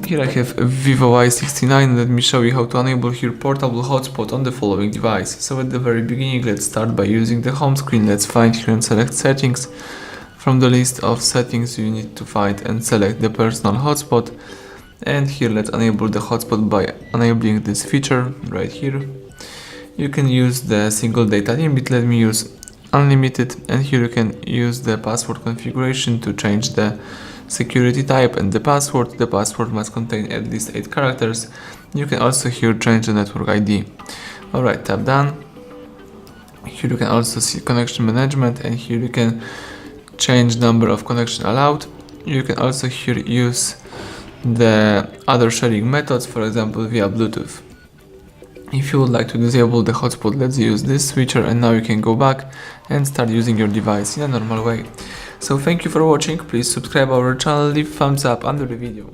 Here I have VIVO Y69. Let me show you how to enable here portable hotspot on the following device. So at the very beginning, let's start by using the home screen. Let's find here and select settings. From the list of settings, you need to find and select the personal hotspot. And here let's enable the hotspot by enabling this feature right here. You can use the single data limit. Let me use unlimited, and here you can use the password configuration to change the security type and the password. The password must contain at least 8 characters. You can also here change the network ID. Alright, tap done. Here you can also see connection management, and here you can change number of connection allowed. You can also here use the other sharing methods, for example via Bluetooth. If you would like to disable the hotspot, let's use this switcher, and now you can go back and start using your device in a normal way. So thank you for watching. Please subscribe our channel, leave thumbs up under the video.